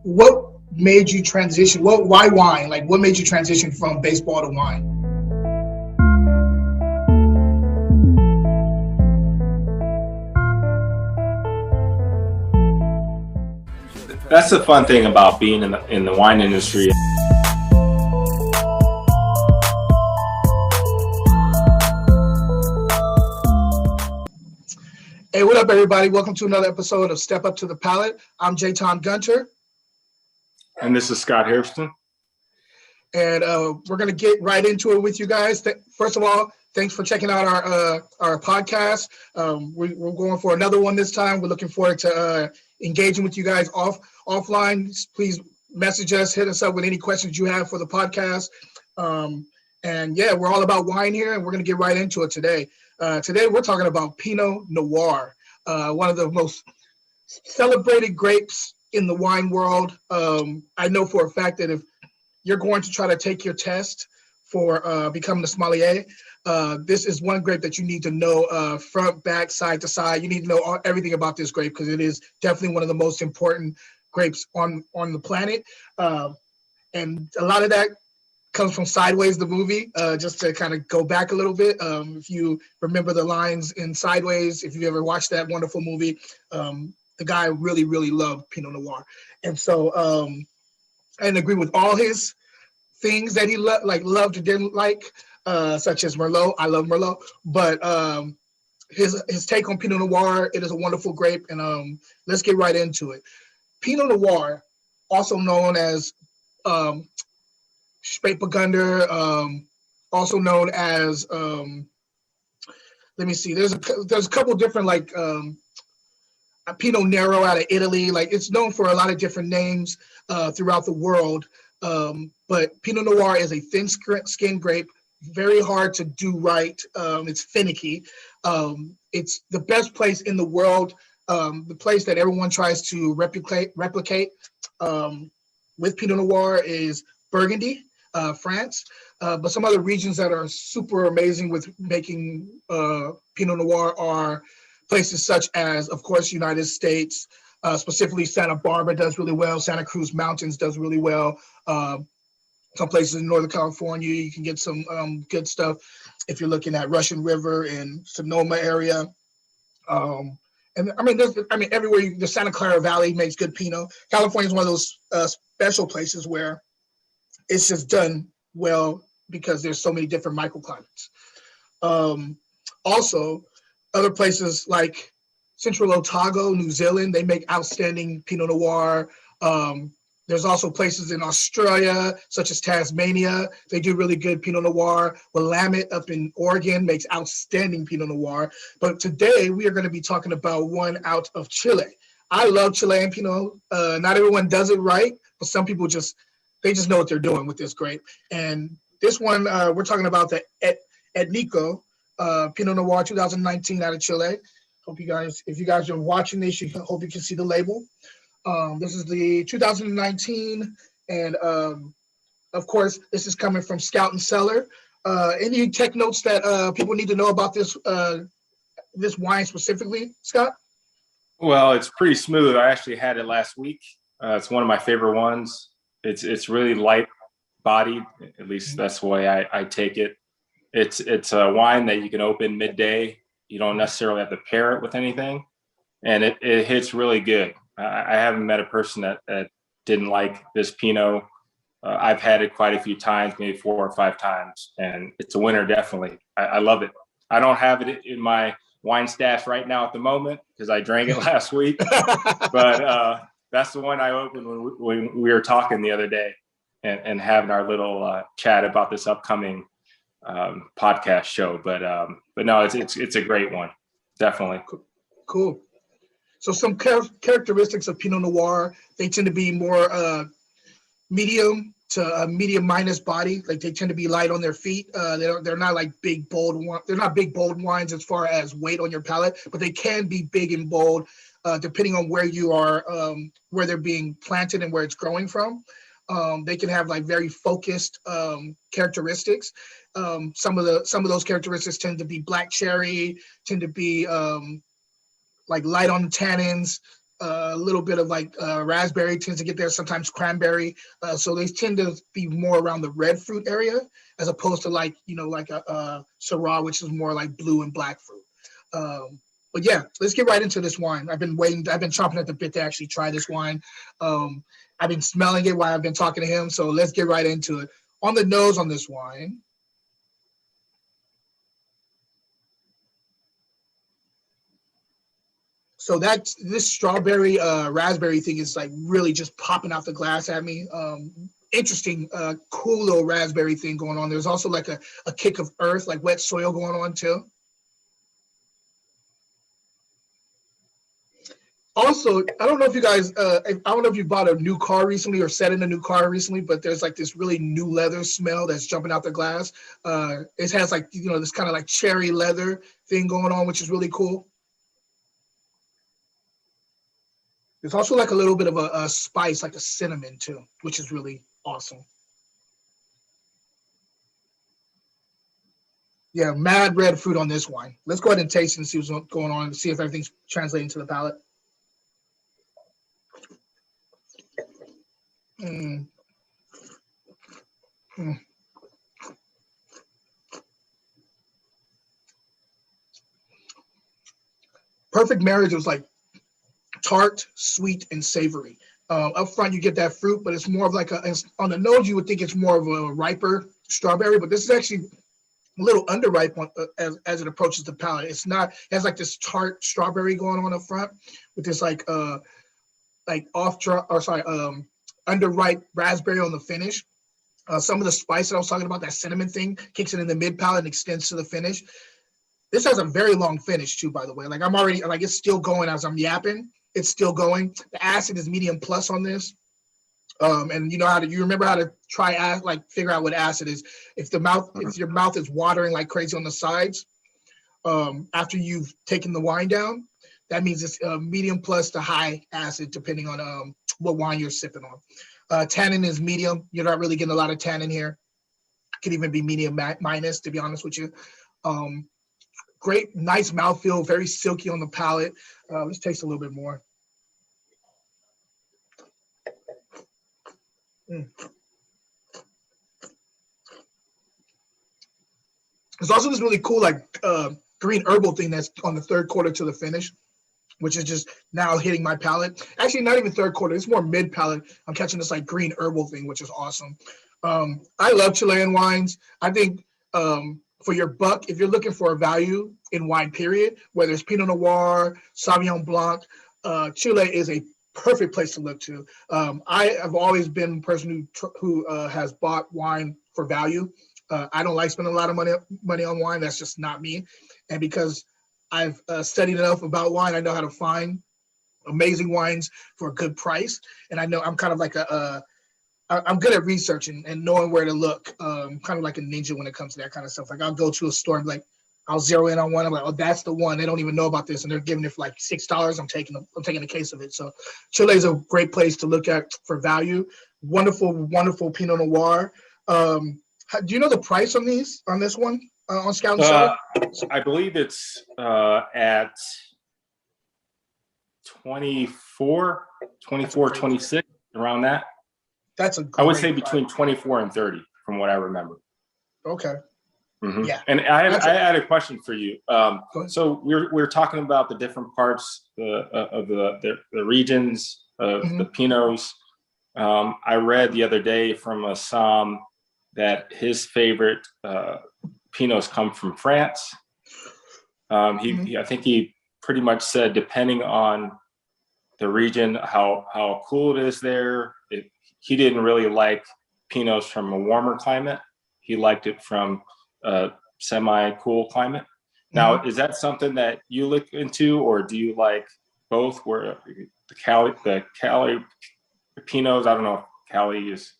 what made you transition? Why wine? Like, what made you transition from baseball to wine? That's the fun thing about being in the wine industry. Hey, what up, everybody? Welcome to another episode of Step Up to the Palate. I'm J. Tom Gunter. And this is Scott Hairston. And we're going to get right into it with you guys. First of all, thanks for checking out our podcast. We're going for another one this time. We're looking forward to engaging with you guys offline. Please message us, hit us up with any questions you have for the podcast. And yeah, we're all about wine here, and we're going to get right into it today. Today, we're talking about Pinot Noir, one of the most celebrated grapes in the wine world. I know for a fact that if you're going to try to take your test for becoming a sommelier, this is one grape that you need to know front, back, side to side. You need to know everything about this grape because it is definitely one of the most important grapes on the planet. And a lot of that comes from Sideways, the movie, just to kind of go back a little bit. If you remember the lines in Sideways, if you ever watched that wonderful movie, the guy really, really loved Pinot Noir. And so I didn't agree with all his things that he loved or didn't like, such as Merlot. I love Merlot. But his take on Pinot Noir, it is a wonderful grape. And let's get right into it. Pinot Noir, also known as Spätburgunder, also known as let me see. There's a couple different Pinot Nero out of Italy. Like, it's known for a lot of different names throughout the world. But Pinot Noir is a thin-skinned grape, very hard to do right. It's finicky. It's the best place in the world. The place that everyone tries to replicate with Pinot Noir is Burgundy, France, but some other regions that are super amazing with making Pinot Noir are places such as, of course, United States, specifically Santa Barbara does really well. Santa Cruz Mountains does really well. Some places in Northern California, you can get some good stuff if you're looking at Russian River and Sonoma area. And everywhere, the Santa Clara Valley makes good Pinot. California is one of those special places where it's just done well because there's so many different microclimates. Also, other places like Central Otago, New Zealand, they make outstanding Pinot Noir. There's also places in Australia, such as Tasmania. They do really good Pinot Noir. Willamette up in Oregon makes outstanding Pinot Noir. But today, we are going to be talking about one out of Chile. I love Chilean Pinot. Not everyone does it right, but some people just know what they're doing with this grape. And this one, we're talking about the Etnico Pinot Noir 2019 out of Chile. Hope you guys, if you guys are watching this, hope you can see the label. This is the 2019, and of course, this is coming from Scout and Cellar. Any tech notes that people need to know about this wine specifically, Scott? Well, it's pretty smooth. I actually had it last week. It's one of my favorite ones. It's really light bodied. At least that's the way I take it. It's a wine that you can open midday. You don't necessarily have to pair it with anything, and it hits really good. I haven't met a person that didn't like this Pinot. I've had it quite a few times, maybe 4 or 5 times, and it's a winner, definitely. I love it. I don't have it in my wine stash right now at the moment because I drank it last week, but that's the one I opened when we were talking the other day and having our little chat about this upcoming podcast show. But no, it's a great one, definitely. Cool. So some characteristics of Pinot Noir, they tend to be more medium to medium minus body. Like, they tend to be light on their feet. They're not like big, bold. They're not big, bold wines as far as weight on your palate, but they can be big and bold depending on where you are, where they're being planted and where it's growing from. They can have like very focused characteristics. Some of those characteristics tend to be black cherry, tend to be like light on the tannins, A little bit of like raspberry tends to get there, sometimes cranberry. So they tend to be more around the red fruit area as opposed to like, like a Syrah, which is more like blue and black fruit. But yeah, let's get right into this wine. I've been chomping at the bit to actually try this wine. I've been smelling it while I've been talking to him. So let's get right into it. On the nose on this wine. So this strawberry raspberry thing is like really just popping out the glass at me. Interesting, cool little raspberry thing going on. There's also like a kick of earth, like wet soil going on too. Also, I don't know if you guys, I don't know if you bought a new car recently or sat in a new car recently, but there's like this really new leather smell that's jumping out the glass. It has like, this kind of like cherry leather thing going on, which is really cool. There's also like a little bit of a spice, like a cinnamon too, which is really awesome. Yeah, mad red fruit on this wine. Let's go ahead and taste and see what's going on and see if everything's translating to the palate. Mm. Mm. Perfect marriage was like tart, sweet, and savory. Up front, you get that fruit, but it's more of like on the nose, you would think it's more of a riper strawberry, but this is actually a little underripe as it approaches the palate. It's not, it has like this tart strawberry going on up front with this underripe raspberry on the finish. Some of the spice that I was talking about, that cinnamon thing, kicks it in the mid palate and extends to the finish. This has a very long finish too, by the way. Like I'm already, like it's still going as I'm yapping. It's still going. The acid is medium plus on this. And you remember how to figure out what acid is. If your mouth is watering like crazy on the sides, after you've taken the wine down, that means it's medium plus to high acid, depending on what wine you're sipping on. Tannin is medium. You're not really getting a lot of tannin here. Could even be medium minus, to be honest with you. Great, nice mouthfeel, very silky on the palate. Let's taste a little bit more. Mm. There's also this really cool green herbal thing that's on the third quarter to the finish, which is just now hitting my palate. Actually, not even third quarter. It's more mid palate. I'm catching this like green herbal thing, which is awesome. I love Chilean wines. I think for your buck, if you're looking for a value in wine, period, whether it's Pinot Noir, Sauvignon Blanc, Chile is a perfect place to look to. I have always been a person who has bought wine for value. I don't like spending a lot of money on wine. That's just not me. And because I've studied enough about wine, I know how to find amazing wines for a good price. And I know I'm kind of like I'm good at researching and knowing where to look. Kind of like a ninja when it comes to that kind of stuff. Like I'll go to a store and I'll zero in on one. I'm like, oh, that's the one. They don't even know about this, and they're giving it for like $6. I'm taking a case of it. So Chile is a great place to look at for value. Wonderful, wonderful Pinot Noir. Do you know the price on this one on Scout and Cellar? I believe it's at 24, 26, around that. I would say between 24 and 30, from what I remember. Okay. Mm-hmm. Yeah. And I had a question for you. So we're talking about the different parts of the regions of the Pinots. I read the other day from a Somm that his favorite Pinots come from France. I think he pretty much said, depending on the region, how cool it is there. He didn't really like Pinots from a warmer climate. He liked it from a semi-cool climate. Now, is that something that you look into, or do you like both? Where the Cali Pinots, I don't know if Cali is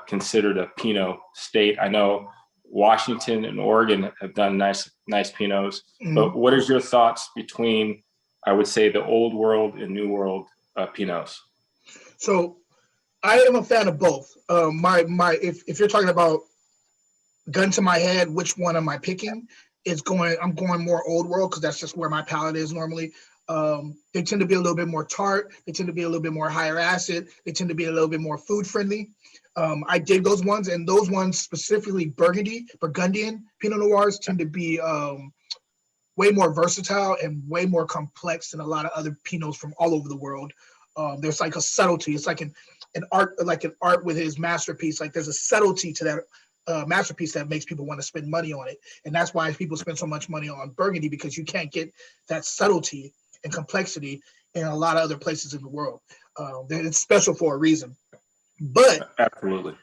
considered a Pinot state. I know Washington and Oregon have done nice Pinots. But what is your thoughts between, I would say, the old world and new world Pinots? So I am a fan of both. If you're talking about gun to my head, which one am I picking? I'm going more old world because that's just where my palate is normally. They tend to be a little bit more tart. They tend to be a little bit more higher acid. They tend to be a little bit more food friendly. I dig those ones, and those ones specifically Burgundian Pinot Noirs tend to be way more versatile and way more complex than a lot of other Pinots from all over the world. There's like a subtlety. It's like an art with his masterpiece. Like there's a subtlety to that masterpiece that makes people want to spend money on it. And that's why people spend so much money on Burgundy, because you can't get that subtlety and complexity in a lot of other places in the world. It's special for a reason. But absolutely,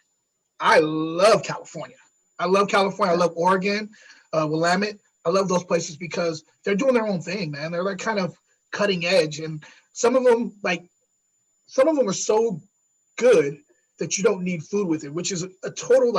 I love California. I love Oregon, Willamette. I love those places because they're doing their own thing, man. They're like kind of cutting edge, and some of them are so good that you don't need food with it, which is a total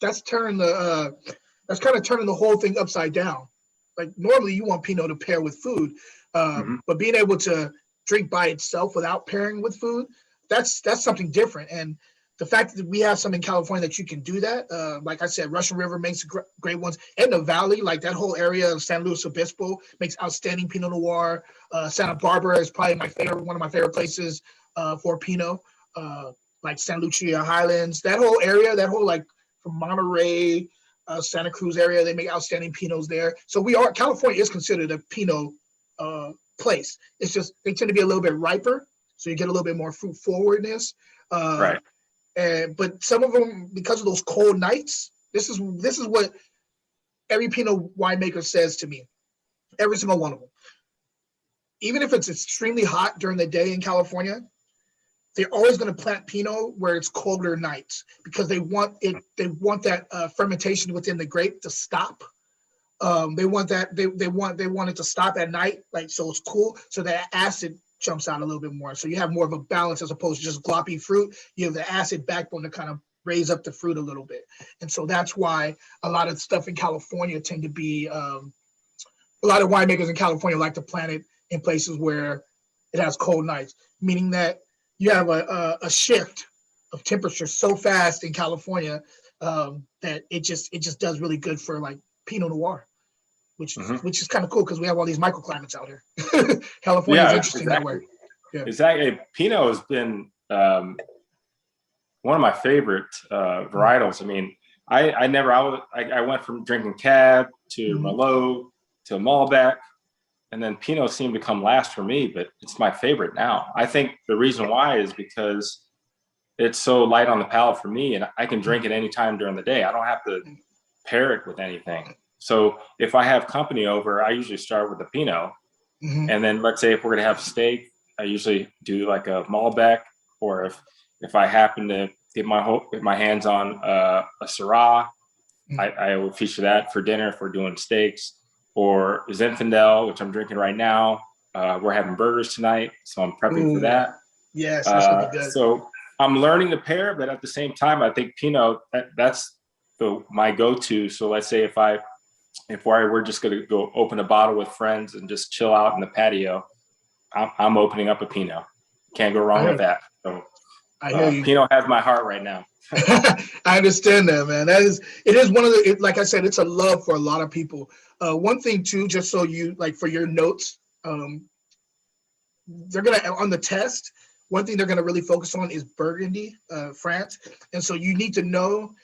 that's kind of turning the whole thing upside down. Like normally you want Pinot to pair with food, but being able to drink by itself without pairing with food, that's something different. And the fact that we have some in California that you can do that, like I said, Russian River makes great ones, and the Valley, like that whole area of San Luis Obispo makes outstanding Pinot Noir. Santa Barbara is probably one of my favorite places for Pinot. Like San Lucia Highlands, that whole area, like from Monterey, Santa Cruz area, they make outstanding Pinots there. So California is considered a Pinot place. It's just they tend to be a little bit riper, so you get a little bit more fruit forwardness. Right. But some of them, because of those cold nights, this is what every Pinot winemaker says to me. Every single one of them. Even if it's extremely hot during the day in California, they're always going to plant Pinot where it's colder nights because they want it. They want that fermentation within the grape to stop. They want that. They want it to stop at night, like so it's cool, so that acid jumps out a little bit more. So you have more of a balance as opposed to just gloppy fruit. You have the acid backbone to kind of raise up the fruit a little bit. And so that's why a lot of stuff in California tend to be, a lot of winemakers in California like to plant it in places where it has cold nights, meaning that you have a shift of temperature so fast in California that it just does really good for like Pinot Noir, which is kind of cool because we have all these microclimates out here. California is interesting that way. Yeah. Exactly. Pinot has been one of my favorite varietals. I mean, I went from drinking Cab to Merlot to Malbec, and then Pinot seemed to come last for me, but it's my favorite now. I think the reason why is because it's so light on the palate for me, and I can drink it anytime during the day. I don't have to pair it with anything. So if I have company over, I usually start with a Pinot. And then let's say if we're going to have steak, I usually do like a Malbec, or if I happen to get my hands on a Syrah, I will feature that for dinner if we're doing steaks. Or Zinfandel, which I'm drinking right now. We're having burgers tonight, so I'm prepping for that. Yes, that's gonna be good. So I'm learning to pair, but at the same time, I think Pinot, that's my go-to. So let's say if we're just going to go open a bottle with friends and just chill out in the patio, I'm opening up a Pinot. Can't go wrong with that. So I hear you. Pinot has my heart right now. I understand that, man. It is one of the, like I said, it's a love for a lot of people. One thing too, just so you like for your notes, they're gonna on the test. One thing they're gonna really focus on is Burgundy, France, and so you need to know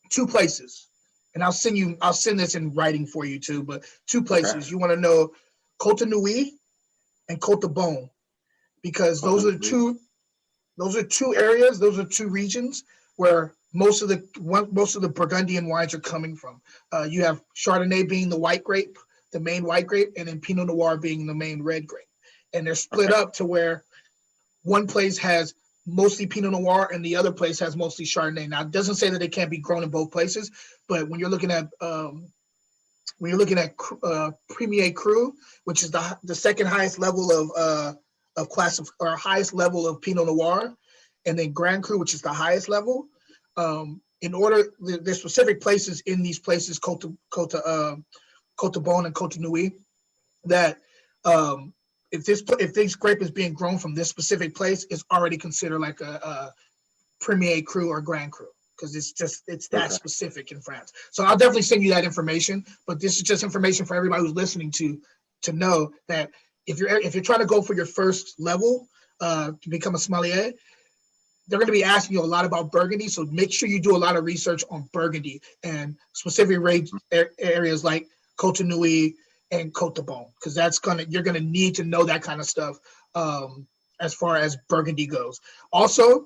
two places. And I'll send this in writing for you too. But two places you want to know: Côte Nuit and Côte de Beaune, because those are two areas. Those are two regions where most of the Burgundian wines are coming from. You have Chardonnay being the white grape, the main white grape, and then Pinot Noir being the main red grape. And they're split up to where one place has mostly Pinot Noir and the other place has mostly Chardonnay. Now, it doesn't say that they can't be grown in both places, but when you're looking at Premier Cru, which is the second highest level of class of, or highest level of Pinot Noir, and then Grand Cru, which is the highest level. There's specific places in these places, Côte de Beaune and Côte Nuit, that if this grape is being grown from this specific place, it's already considered like a Premier Cru or Grand Cru, because it's that specific in France. So I'll definitely send you that information, but this is just information for everybody who's listening to know that if you're trying to go for your first level to become a sommelier, they're going to be asking you a lot about Burgundy. So make sure you do a lot of research on Burgundy and specific areas like Côte Nui and Côte de Beaune, because you're going to need to know that kind of stuff as far as Burgundy goes. Also,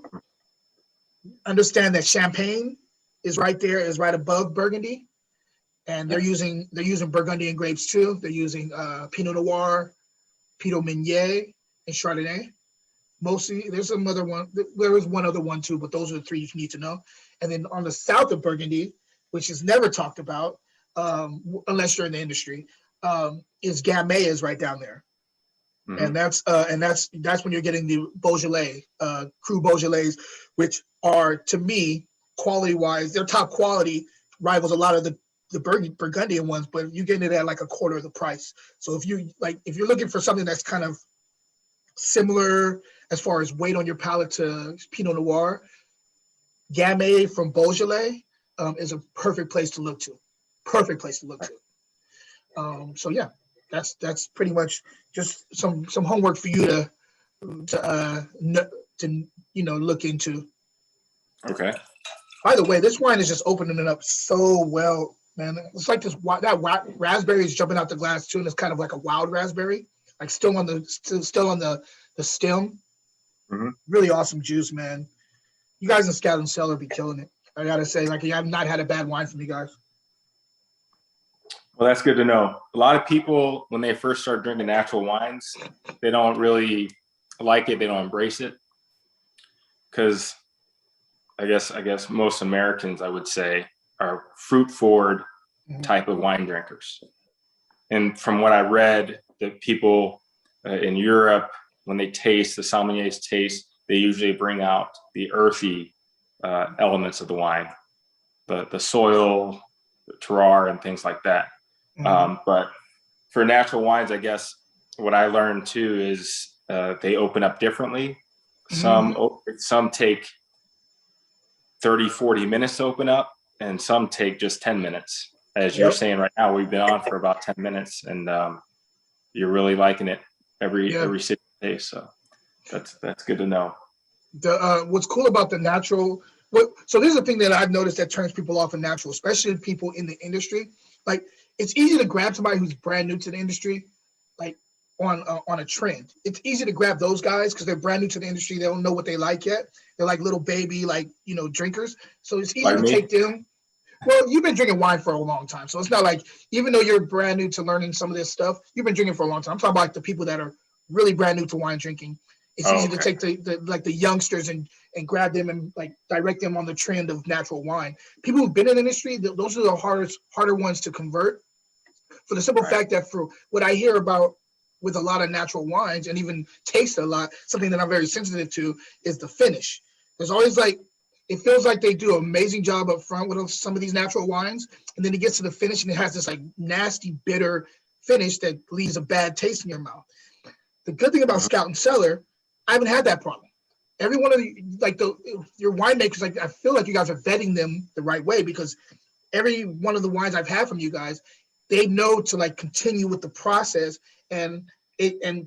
understand that Champagne is right above Burgundy, and they're using Burgundian grapes too. They're using Pinot Noir, Pinot Meunier, and Chardonnay. Mostly, there's some other one. There was one other one too, but those are the three you need to know. And then on the south of Burgundy, which is never talked about unless you're in the industry, is Gamay is right down there, and that's when you're getting the Beaujolais, Cru Beaujolais, which are, to me, quality wise, their top quality rivals a lot of the Burgundian ones, but you get it at like a quarter of the price. So if you're looking for something that's kind of similar as far as weight on your palate to Pinot Noir, Gamay from Beaujolais is a perfect place to look to. So yeah, that's pretty much just some homework for you to look into. Okay. By the way, this wine is just opening it up so well, man. It's like that raspberry is jumping out the glass too, and it's kind of like a wild raspberry, like still on the stem. Mm-hmm. Really awesome juice, man. You guys in Scout and Cellar be killing it. I gotta say, like, you have not had a bad wine from you guys. Well, that's good to know. A lot of people, when they first start drinking natural wines, they don't really like it. They don't embrace it because I guess most Americans, I would say, are fruit-forward type of wine drinkers. And from what I read, that people in Europe, when they taste, the sommeliers taste, they usually bring out the earthy elements of the wine, the soil, the terroir, and things like that. But for natural wines, I guess what I learned too is they open up differently. Some take 30, 40 minutes to open up, and some take just 10 minutes. As you're saying right now, we've been on for about 10 minutes, and you're really liking it every single day. So that's good to know. What's cool about the natural, so this is the thing that I've noticed that turns people off in natural, especially people in the industry. Like, it's easy to grab somebody who's brand new to the industry, like on a trend. It's easy to grab those guys because they're brand new to the industry. They don't know what they like yet. They're like little baby, drinkers. So it's easy to take them. Well, you've been drinking wine for a long time, so it's not like, even though you're brand new to learning some of this stuff, you've been drinking for a long time. I'm talking about like the people that are really brand new to wine drinking. It's easy to take the youngsters and grab them and like direct them on the trend of natural wine. People who've been in the industry, those are the harder ones to convert, for the simple fact that, for what I hear about with a lot of natural wines, and even taste a lot, something that I'm very sensitive to is the finish. There's always it feels like they do an amazing job up front with some of these natural wines, and then it gets to the finish and it has this like nasty, bitter finish that leaves a bad taste in your mouth. The good thing about Scout and Cellar, I haven't had that problem. Every one of your winemakers, I feel like you guys are vetting them the right way, because every one of the wines I've had from you guys, they know to continue with the process, and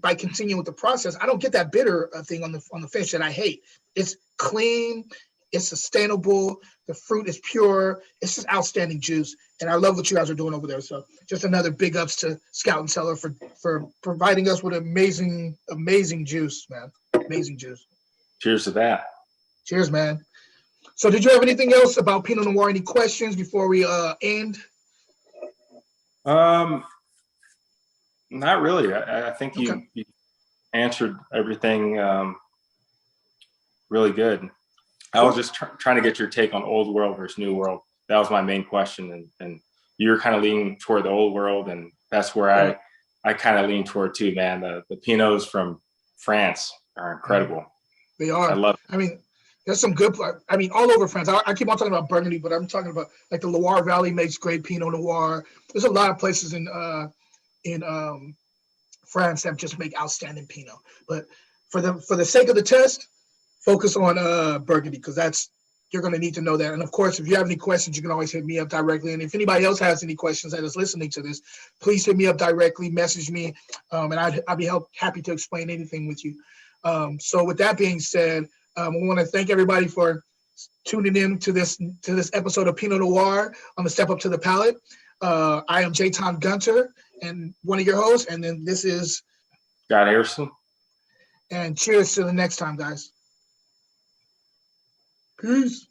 by continuing with the process, I don't get that bitter thing on the finish that I hate. It's clean, it's sustainable, the fruit is pure, it's just outstanding juice, and I love what you guys are doing over there. So just another big ups to Scout and Cellar for providing us with amazing juice, man. Amazing juice. Cheers to that. Cheers, man. So did you have anything else about Pinot Noir? Any questions before we end? Not really. I think you answered everything really good. I was just trying to get your take on old world versus new world. That was my main question, and you're kind of leaning toward the old world, and that's where I kind of lean toward too, man. The Pinots from France are incredible. They are. I love it. I mean, there's some good. I mean, all over France. I keep on talking about Burgundy, but I'm talking about like the Loire Valley makes great Pinot Noir. There's a lot of places in France that just make outstanding Pinot. But for the sake of the test, focus on Burgundy, because you're going to need to know that. And of course, if you have any questions, you can always hit me up directly. And if anybody else has any questions that is listening to this, please hit me up directly, message me, and I'd be happy to explain anything with you. So with that being said, we want to thank everybody for tuning in to this episode of Pinot Noir on the Step Up to the Palate. I am J-Ton Gunter, and one of your hosts, and then this is Scott Harrison. And cheers to the next time, guys. Peace.